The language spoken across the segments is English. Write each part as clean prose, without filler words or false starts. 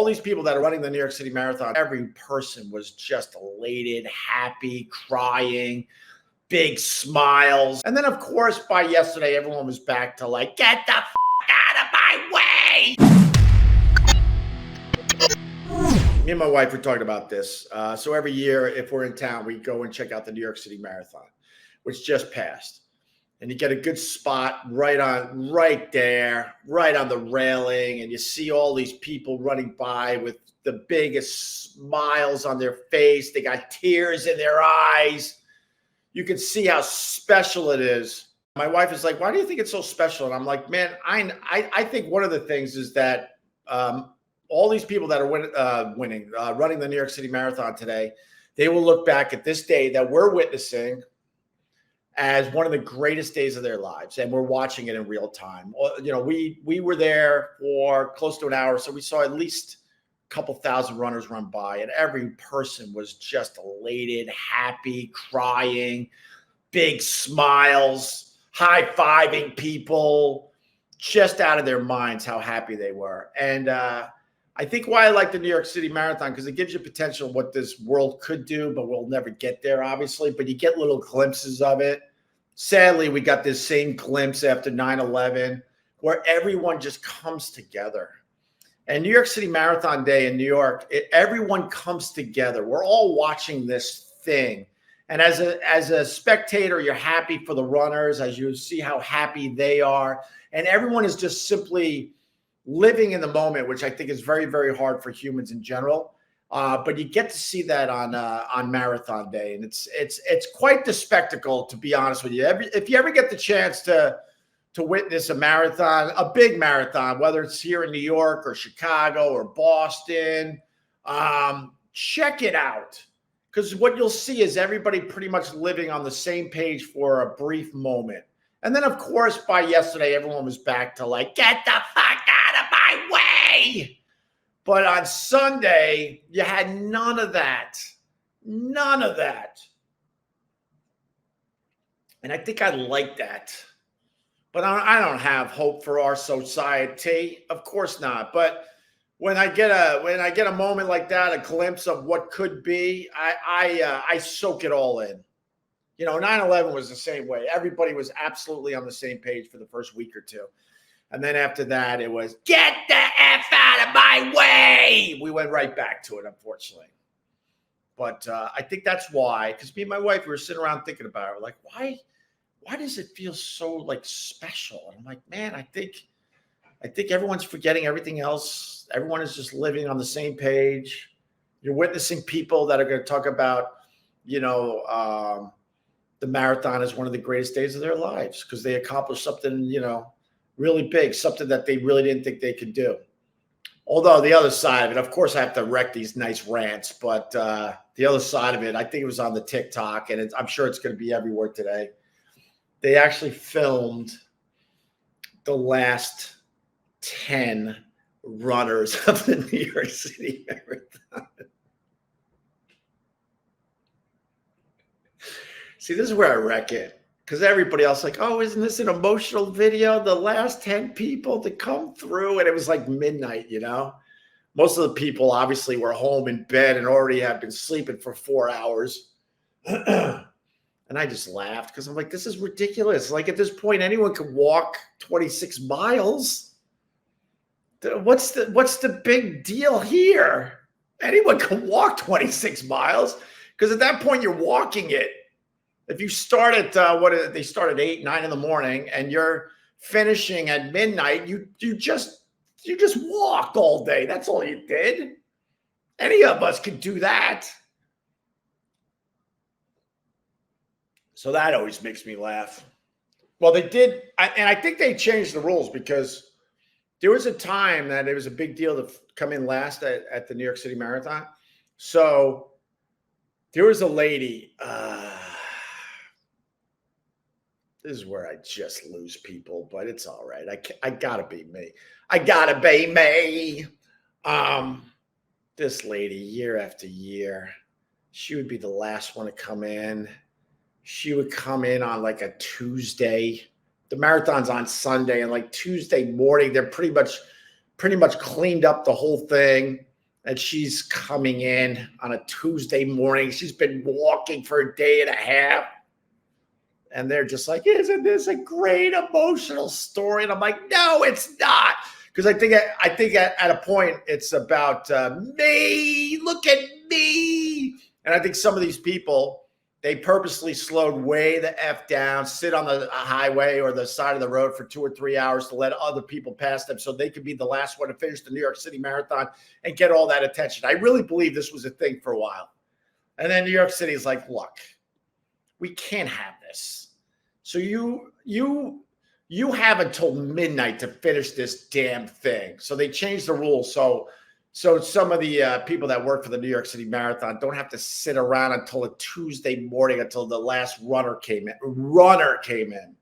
all these people that are running the New York City Marathon, every person was just elated, happy, crying, big smiles. And then, of course, by yesterday, everyone was back to like, get the f out of my way. Me and my wife were talking about this. So every year, if we're in town, we go and check out the New York City Marathon, which just passed. And you get a good spot right there, right on the railing. And you see all these people running by with the biggest smiles on their face. They got tears in their eyes. You can see how special it is. My wife is like, why do you think it's so special? And I'm like, man, I think one of the things is that all these people that are running the New York City Marathon today, they will look back at this day that we're witnessing as one of the greatest days of their lives, and we're watching it in real time. You know, we were there for close to an hour, so we saw at least a couple thousand runners run by, and every person was just elated, happy, crying, big smiles, high-fiving people, just out of their minds how happy they were. And I think why I like the New York City Marathon, because it gives you potential of what this world could do, but we'll never get there, obviously. But you get little glimpses of it. Sadly, we got this same glimpse after 9/11, where everyone just comes together. And New York City Marathon Day in New York, everyone comes together. We're all watching this thing. And as a spectator, you're happy for the runners as you see how happy they are. And everyone is just simply living in the moment, which I think is very, very hard for humans in general. But you get to see that on Marathon Day, and it's quite the spectacle, to be honest with you. If you ever get the chance to witness a marathon, a big marathon, whether it's here in New York or Chicago or Boston, check it out, because what you'll see is everybody pretty much living on the same page for a brief moment. And then, of course, by yesterday, everyone was back to like, get the fuck out of my way. But on Sunday, you had none of that. None of that. And I think I like that. But I don't have hope for our society. Of course not. But when I get a moment like that, a glimpse of what could be, I soak it all in. You know, 9/11 was the same way. Everybody was absolutely on the same page for the first week or two. And then after that, it was, get the F out of my way. We went right back to it, unfortunately. But I think that's why, because me and my wife, we were sitting around thinking about it. We're like, why does it feel so like special? And I'm like, man, I think everyone's forgetting everything else. Everyone is just living on the same page. You're witnessing people that are going to talk about, you know, the marathon is one of the greatest days of their lives because they accomplished something, you know, really big, something that they really didn't think they could do. Although the other side of it, of course, I have to wreck these nice rants, but the other side of it, I think it was on the TikTok, and I'm sure it's going to be everywhere today. They actually filmed the last 10 runners of the New York City Marathon. See, this is where I wreck it, because everybody else like, oh, isn't this an emotional video? The last 10 people to come through, and it was like midnight, you know? Most of the people obviously were home in bed and already had been sleeping for 4 hours. And I just laughed because I'm like, this is ridiculous. Like at this point, anyone could walk 26 miles. What's the big deal here? Anyone can walk 26 miles because at that point you're walking it. If you start at they start at 8, 9 in the morning, and you're finishing at midnight, you just walked all day. That's all you did. Any of us could do that. So that always makes me laugh. Well, they did, and I think they changed the rules because there was a time that it was a big deal to come in last at the New York City Marathon. So there was a lady. This is where I just lose people, but it's all right. I gotta be me. I gotta be me. This lady, year after year, she would be the last one to come in. She would come in on like a Tuesday. The marathon's on Sunday, and like Tuesday morning, they're pretty much cleaned up the whole thing. and she's coming in on a Tuesday morning. She's been walking for a day and a half. And they're just like, isn't this a great emotional story? And I'm like, no, it's not. Because I think at a point it's about me. Look at me. And I think some of these people, they purposely slowed way the F down, sit on the highway or the side of the road for 2 or 3 hours to let other people pass them so they could be the last one to finish the New York City Marathon and get all that attention. I really believe this was a thing for a while. And then New York City is like, look, we can't have this. So you have until midnight to finish this damn thing. So they changed the rules. So some of the people that work for the New York City Marathon don't have to sit around until a Tuesday morning until the last runner came in.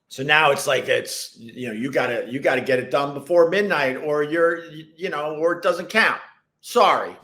So now it's like you gotta get it done before midnight, or or it doesn't count. Sorry.